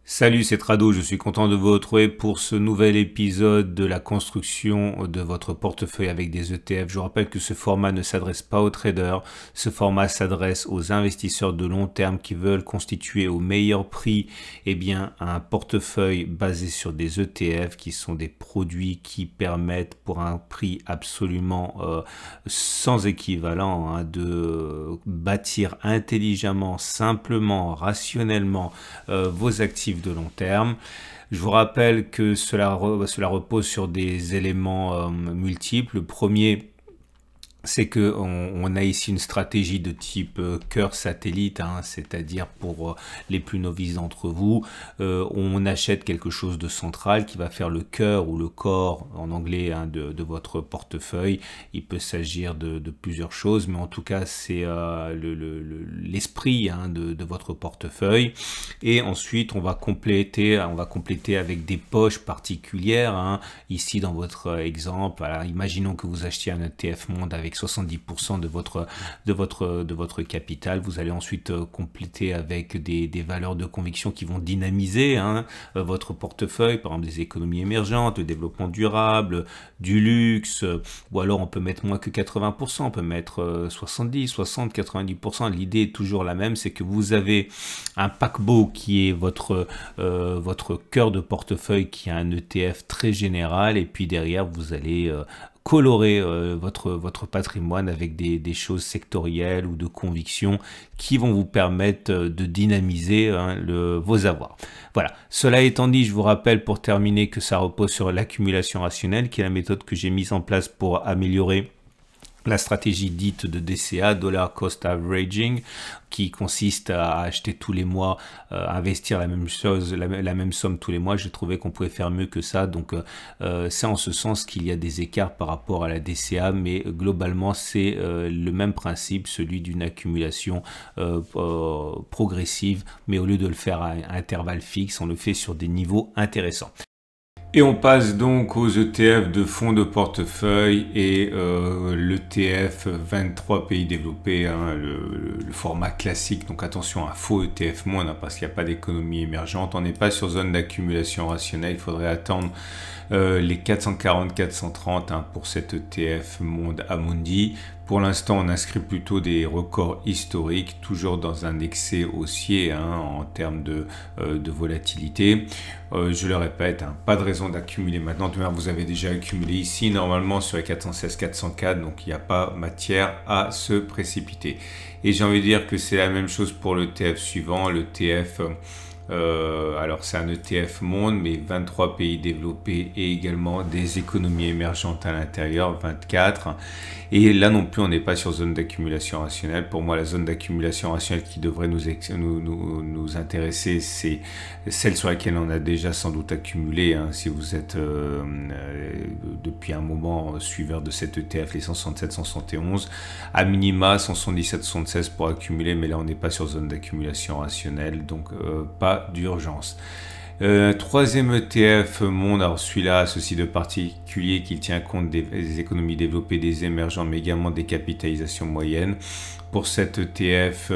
Salut, c'est Trado, je suis content de vous retrouver pour ce nouvel épisode de la construction de votre portefeuille avec des ETF. Je vous rappelle que ce format ne s'adresse pas aux traders, ce format s'adresse aux investisseurs de long terme qui veulent constituer au meilleur prix un portefeuille basé sur des ETF qui sont des produits qui permettent pour un prix absolument sans équivalent de bâtir intelligemment, simplement, rationnellement vos actifs de long terme. Je vous rappelle que cela repose sur des éléments multiples. Le premier, c'est que on a ici une stratégie de type cœur satellite, c'est-à-dire pour les plus novices d'entre vous, on achète quelque chose de central qui va faire le cœur ou le corps en anglais de votre portefeuille. Il peut s'agir de plusieurs choses, mais en tout cas c'est l'esprit de votre portefeuille. Et ensuite on va compléter avec des poches particulières. Ici dans votre exemple, alors, imaginons que vous achetiez un ETF monde avec 70% de votre capital. Vous allez ensuite compléter avec des valeurs de conviction qui vont dynamiser votre portefeuille, par exemple des économies émergentes, le développement durable, du luxe, ou alors on peut mettre moins que 80%, on peut mettre 70, 60, 90%. L'idée est toujours la même, c'est que vous avez un paquebot qui est votre cœur de portefeuille, qui a un ETF très général, et puis derrière vous allez colorer votre patrimoine avec des choses sectorielles ou de conviction qui vont vous permettre de dynamiser vos avoirs. Voilà, cela étant dit, je vous rappelle pour terminer que ça repose sur l'accumulation rationnelle, qui est la méthode que j'ai mise en place pour améliorer la stratégie dite de DCA, Dollar Cost Averaging, qui consiste à acheter tous les mois, investir la même chose, la même somme tous les mois. J'ai trouvé qu'on pouvait faire mieux que ça, donc c'est en ce sens qu'il y a des écarts par rapport à la DCA, mais globalement c'est le même principe, celui d'une accumulation progressive, mais au lieu de le faire à intervalles fixes, on le fait sur des niveaux intéressants. Et on passe donc aux ETF de fonds de portefeuille et l'ETF 23 pays développés, le format classique. Donc attention, un faux ETF monde parce qu'il n'y a pas d'économie émergente. On n'est pas sur zone d'accumulation rationnelle. Il faudrait attendre les 440-430 pour cet ETF monde Amundi. Pour l'instant, on inscrit plutôt des records historiques, toujours dans un excès haussier en termes de volatilité. Je le répète, pas de raison d'accumuler maintenant. Vous avez déjà accumulé ici, normalement sur les 416-404, donc il n'y a pas matière à se précipiter. Et j'ai envie de dire que c'est la même chose pour l'ETF suivant, l'ETF... alors c'est un ETF monde, mais 23 pays développés et également des économies émergentes à l'intérieur, 24. Et là non plus, on n'est pas sur zone d'accumulation rationnelle. Pour moi, la zone d'accumulation rationnelle qui devrait nous intéresser, c'est celle sur laquelle on a déjà sans doute accumulé. Si vous êtes depuis un moment suiveur de cet ETF, les 167, 171, à minima 177, 176 pour accumuler, mais là on n'est pas sur zone d'accumulation rationnelle, donc pas d'urgence. Troisième ETF monde, alors celui-là a ceci de particulier qu'il tient compte des économies développées, des émergents, mais également des capitalisations moyennes. Pour cet ETF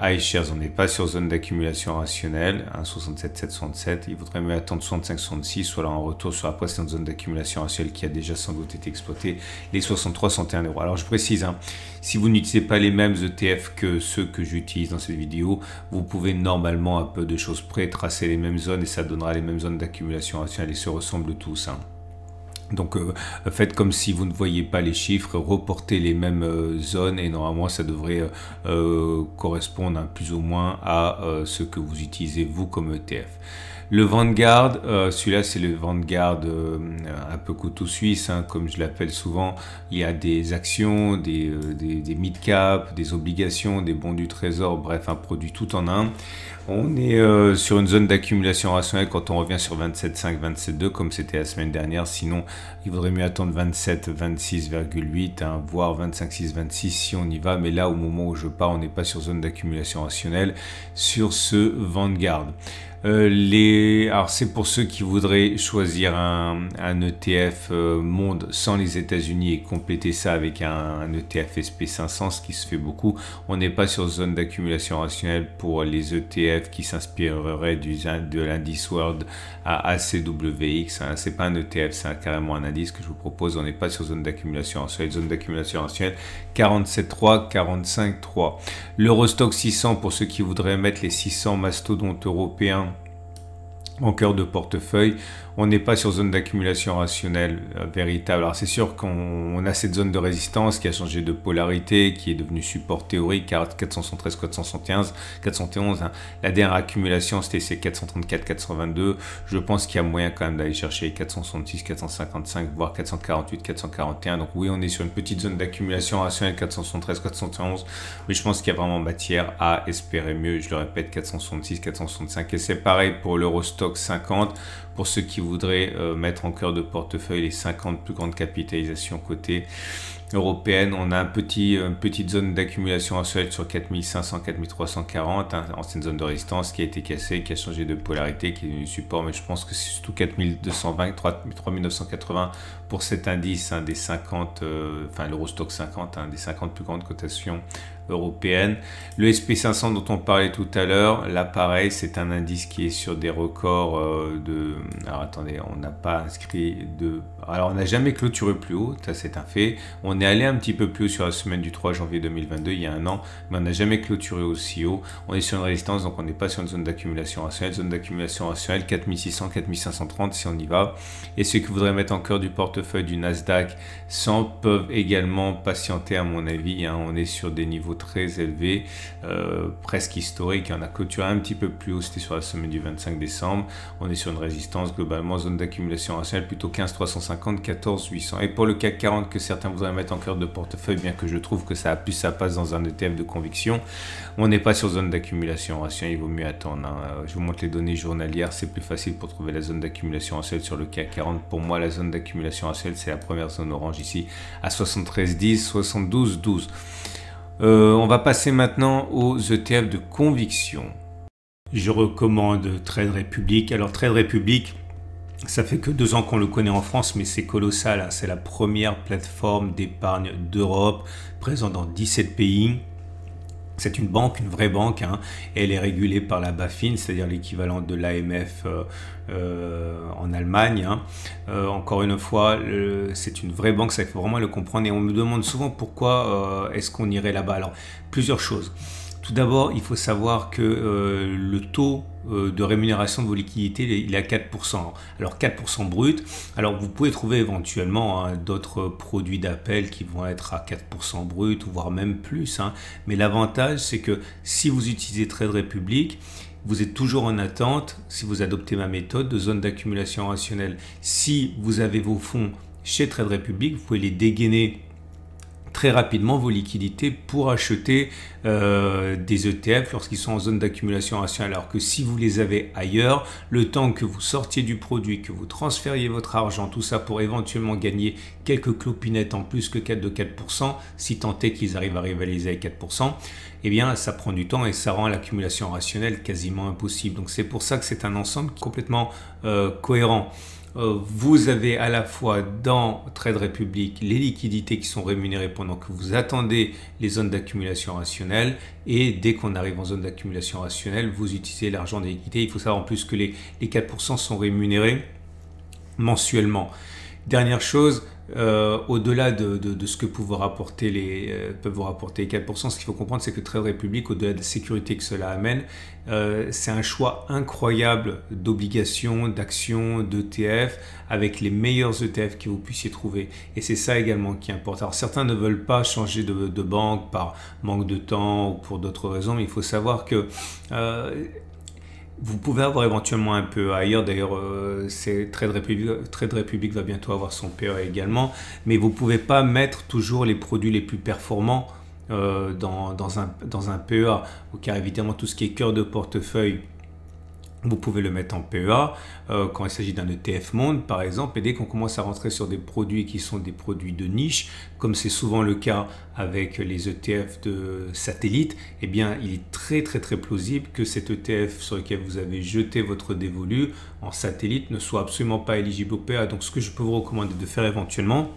iShares, on n'est pas sur zone d'accumulation rationnelle, 67, 767. Il faudrait mieux attendre 65, 66, soit là en retour sur la précédente zone d'accumulation rationnelle qui a déjà sans doute été exploitée, les 63, 61 euros. Alors je précise, si vous n'utilisez pas les mêmes ETF que ceux que j'utilise dans cette vidéo, vous pouvez normalement, à peu de choses près, tracer les mêmes zones et ça donnera les mêmes zones d'accumulation rationnelle. Ils se ressemblent tous. Donc faites comme si vous ne voyez pas les chiffres, reportez les mêmes zones et normalement ça devrait correspondre plus ou moins à ce que vous utilisez vous comme ETF. Le Vanguard, celui-là c'est le Vanguard un peu couteau suisse, comme je l'appelle souvent. Il y a des actions, des mid-cap, des obligations, des bons du trésor, bref un produit tout en un. On est sur une zone d'accumulation rationnelle quand on revient sur 27,5, 27,2 comme c'était la semaine dernière. Sinon, il vaudrait mieux attendre 27, 26,8, voire 25,6, 26 si on y va. Mais là, au moment où je pars, on n'est pas sur zone d'accumulation rationnelle sur ce Vanguard. Alors c'est pour ceux qui voudraient choisir un ETF monde sans les États-Unis et compléter ça avec un ETF SP500, ce qui se fait beaucoup. On n'est pas sur zone d'accumulation rationnelle pour les ETF qui s'inspireraient de l'indice World à ACWX. Hein. C'est pas un ETF, c'est carrément un indice que je vous propose. On n'est pas sur zone d'accumulation rationnelle. Zone d'accumulation rationnelle 47.3, 45.3. L'Eurostock 600 pour ceux qui voudraient mettre les 600 mastodontes européens en cœur de portefeuille. On n'est pas sur zone d'accumulation rationnelle véritable. Alors c'est sûr qu'on a cette zone de résistance qui a changé de polarité, qui est devenue support théorique, 473, 411. Hein. La dernière accumulation c'était ces 434, 422. Je pense qu'il y a moyen quand même d'aller chercher 466, 455, voire 448, 441. Donc oui, on est sur une petite zone d'accumulation rationnelle 473, 411. Mais je pense qu'il y a vraiment matière à espérer mieux. Je le répète, 466, 465. Et c'est pareil pour l'Eurostock 50. Pour ceux qui voudraient mettre en cœur de portefeuille les 50 plus grandes capitalisations côté européenne, on a une petite zone d'accumulation rationnelle sur 4500, 4340, hein, ancienne zone de résistance qui a été cassée, qui a changé de polarité, qui est devenu support, mais je pense que c'est surtout 4220, 3980 pour cet indice, hein, des 50, enfin l'Eurostock 50, hein, des 50 plus grandes cotations européennes. Le SP500 dont on parlait tout à l'heure, là pareil, c'est un indice qui est sur des records alors attendez, on n'a pas inscrit alors on n'a jamais clôturé plus haut, ça c'est un fait. On est allé un petit peu plus haut sur la semaine du 3 janvier 2022, il y a un an, mais on n'a jamais clôturé aussi haut. On est sur une résistance, donc on n'est pas sur une zone d'accumulation rationnelle. Zone d'accumulation rationnelle 4600, 4530 si on y va. Et ceux qui voudraient mettre en cœur du portefeuille du Nasdaq 100 peuvent également patienter à mon avis, hein. On est sur des niveaux très élevés, presque historiques. On a clôturé un petit peu plus haut, c'était sur la semaine du 25 décembre. On est sur une résistance globalement, zone d'accumulation rationnelle plutôt 15 350, 14 800. Et pour le CAC 40 que certains voudraient mettre en cœur de portefeuille, bien que je trouve que ça a plus sa place dans un ETF de conviction, on n'est pas sur zone d'accumulation rationnelle, il vaut mieux attendre. Hein. Je vous montre les données journalières, c'est plus facile pour trouver la zone d'accumulation rationnelle sur le CAC 40. Pour moi, la zone d'accumulation rationnelle, c'est la première zone orange ici à 73,10, 72,12. On va passer maintenant aux ETF de conviction. Je recommande Trade Republic. Alors Trade Republic, ça fait que 2 ans qu'on le connaît en France, mais c'est colossal. Hein. C'est la première plateforme d'épargne d'Europe, présente dans 17 pays. C'est une banque, une vraie banque. Hein. Elle est régulée par la BaFin, c'est-à-dire l'équivalent de l'AMF en Allemagne. Hein. Encore une fois, c'est une vraie banque, ça il faut vraiment le comprendre. Et on me demande souvent pourquoi est-ce qu'on irait là-bas. Alors, plusieurs choses. Tout d'abord, il faut savoir que le taux de rémunération de vos liquidités, il est à 4%. Alors 4% brut. Alors vous pouvez trouver éventuellement hein, d'autres produits d'appel qui vont être à 4% brut, voire même plus. Hein. Mais l'avantage, c'est que si vous utilisez Trade Republic, vous êtes toujours en attente, si vous adoptez ma méthode, de zone d'accumulation rationnelle. Si vous avez vos fonds chez Trade Republic, vous pouvez les dégainer très rapidement vos liquidités pour acheter des ETF lorsqu'ils sont en zone d'accumulation rationnelle. Alors que si vous les avez ailleurs, le temps que vous sortiez du produit, que vous transfériez votre argent, tout ça pour éventuellement gagner quelques clopinettes en plus que 4%, si tant est qu'ils arrivent à rivaliser avec 4%, eh bien ça prend du temps et ça rend l'accumulation rationnelle quasiment impossible. Donc c'est pour ça que c'est un ensemble complètement cohérent. Vous avez à la fois dans Trade Republic les liquidités qui sont rémunérées pendant que vous attendez les zones d'accumulation rationnelle, et dès qu'on arrive en zone d'accumulation rationnelle, vous utilisez l'argent des liquidités. Il faut savoir en plus que les 4% sont rémunérés mensuellement. Dernière chose, au-delà de ce que peuvent vous rapporter les 4%, ce qu'il faut comprendre, c'est que Trade Republic, au-delà de la sécurité que cela amène, c'est un choix incroyable d'obligations, d'actions, d'ETF, avec les meilleurs ETF que vous puissiez trouver. Et c'est ça également qui importe. Alors certains ne veulent pas changer de banque par manque de temps ou pour d'autres raisons, mais il faut savoir que vous pouvez avoir éventuellement un PEA ailleurs, d'ailleurs Trade Republic va bientôt avoir son PEA également, mais vous ne pouvez pas mettre toujours les produits les plus performants dans un PEA, car évidemment tout ce qui est cœur de portefeuille Vous pouvez le mettre en PEA quand il s'agit d'un ETF monde par exemple, et dès qu'on commence à rentrer sur des produits qui sont des produits de niche, comme c'est souvent le cas avec les ETF de satellite, eh bien il est très plausible que cet ETF sur lequel vous avez jeté votre dévolu en satellite ne soit absolument pas éligible au PEA. Donc ce que je peux vous recommander de faire éventuellement,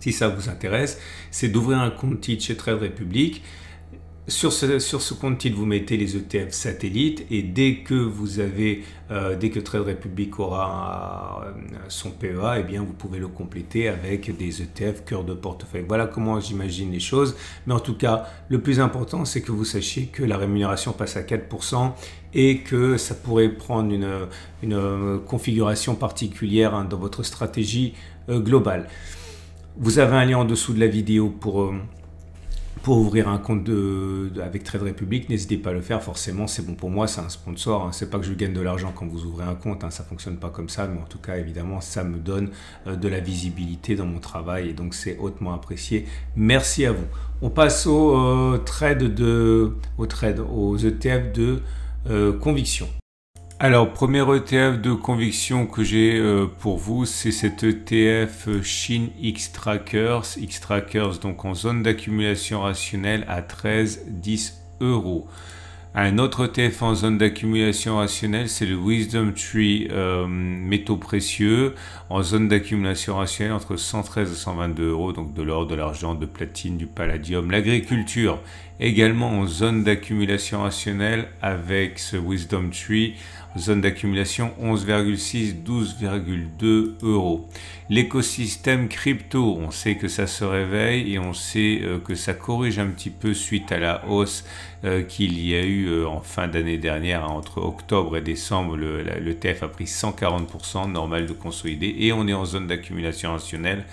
si ça vous intéresse, c'est d'ouvrir un compte titre chez Trade Republic. Sur ce compte titre, vous mettez les ETF satellites, et dès que Trade Republic aura son PEA, eh bien vous pouvez le compléter avec des ETF cœur de portefeuille. Voilà comment j'imagine les choses. Mais en tout cas, le plus important, c'est que vous sachiez que la rémunération passe à 4% et que ça pourrait prendre une configuration particulière dans votre stratégie globale. Vous avez un lien en dessous de la vidéo pour ouvrir un compte avec Trade Republic. N'hésitez pas à le faire, forcément c'est bon pour moi, c'est un sponsor, hein. C'est pas que je gagne de l'argent quand vous ouvrez un compte, hein. Ça fonctionne pas comme ça, mais en tout cas évidemment ça me donne de la visibilité dans mon travail, et donc c'est hautement apprécié. Merci à vous. On passe aux ETF de conviction. Alors, premier ETF de conviction que j'ai pour vous, c'est cet ETF Chine Xtrackers. Xtrackers, donc en zone d'accumulation rationnelle à 13,10 €. Un autre ETF en zone d'accumulation rationnelle, c'est le Wisdom Tree métaux précieux en zone d'accumulation rationnelle entre 113 et 122 €, donc de l'or, de l'argent, de platine, du palladium. L'agriculture également en zone d'accumulation rationnelle avec ce Wisdom Tree, zone d'accumulation 11,6, 12,2 €. L'écosystème crypto, on sait que ça se réveille et on sait que ça corrige un petit peu suite à la hausse qu'il y a eu en fin d'année dernière, hein, entre octobre et décembre. Le TF a pris 140%, normal de consolider, et on est en zone d'accumulation rationnelle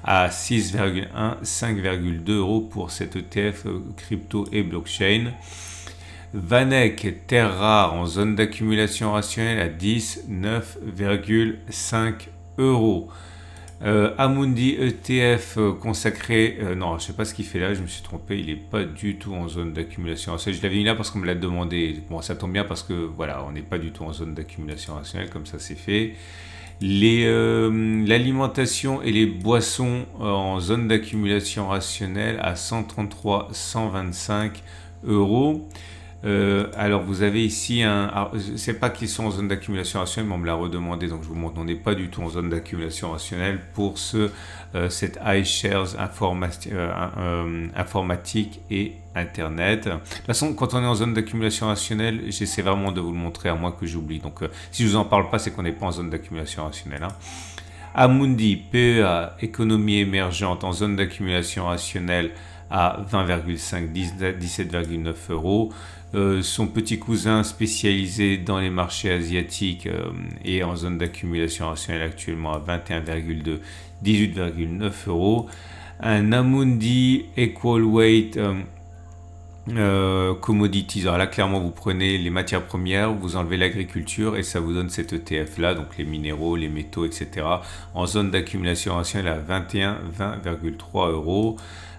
à 6,1, 5,2 € pour cet ETF crypto et blockchain. Vanek, terre rare en zone d'accumulation rationnelle à 10, 9,5 €. Amundi ETF consacré, non, je sais pas ce qu'il fait là, je me suis trompé, il n'est pas du tout en zone d'accumulation rationnelle. Je l'avais mis là parce qu'on me l'a demandé. Bon, ça tombe bien parce que voilà, on n'est pas du tout en zone d'accumulation rationnelle, comme ça c'est fait. L'alimentation et les boissons en zone d'accumulation rationnelle à 133, 125 €. Alors vous avez ici je ne sais pas qu'ils sont en zone d'accumulation rationnelle, mais on me l'a redemandé, donc je vous montre. On n'est pas du tout en zone d'accumulation rationnelle pour cette iShares informatique et internet. De toute façon, quand on est en zone d'accumulation rationnelle, j'essaie vraiment de vous le montrer, à moins que j'oublie. Donc si je vous en parle pas, c'est qu'on n'est pas en zone d'accumulation rationnelle, hein. Amundi PEA économie émergente en zone d'accumulation rationnelle à 20,5, 17,9 €. Son petit cousin spécialisé dans les marchés asiatiques est en zone d'accumulation rationnelle actuellement à 21,2, 18,9 €. Un Amundi Equal Weight Commodities. Alors là, clairement, vous prenez les matières premières, vous enlevez l'agriculture et ça vous donne cet ETF là, donc les minéraux, les métaux, etc. en zone d'accumulation rationnelle à 20,3 €.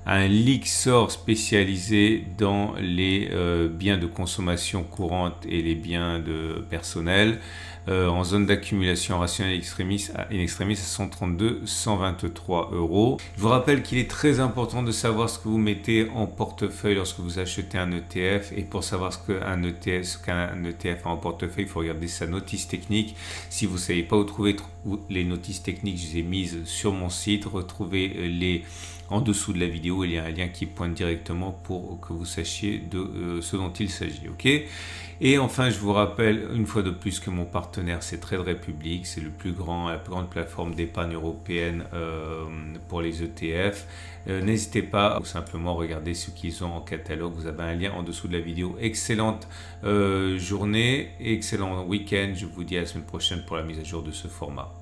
Un Lixor spécialisé dans les biens de consommation courante et les biens de personnel en zone d'accumulation rationnelle in extremis à 132, 123 €. Je vous rappelle qu'il est très important de savoir ce que vous mettez en portefeuille lorsque vous achetez un ETF, et pour savoir ce qu'un ETF a en portefeuille, il faut regarder sa notice technique. Si vous ne savez pas où trouver les notices techniques, je les ai mises sur mon site. Retrouvez en dessous de la vidéo, il y a un lien qui pointe directement pour que vous sachiez de ce dont il s'agit. Ok. Et enfin, je vous rappelle une fois de plus que mon partenaire, c'est Trade Republic. C'est la plus grande plateforme d'épargne européenne pour les ETF. N'hésitez pas à simplement regarder ce qu'ils ont en catalogue. Vous avez un lien en dessous de la vidéo. Excellente journée, excellent week-end. Je vous dis à la semaine prochaine pour la mise à jour de ce format.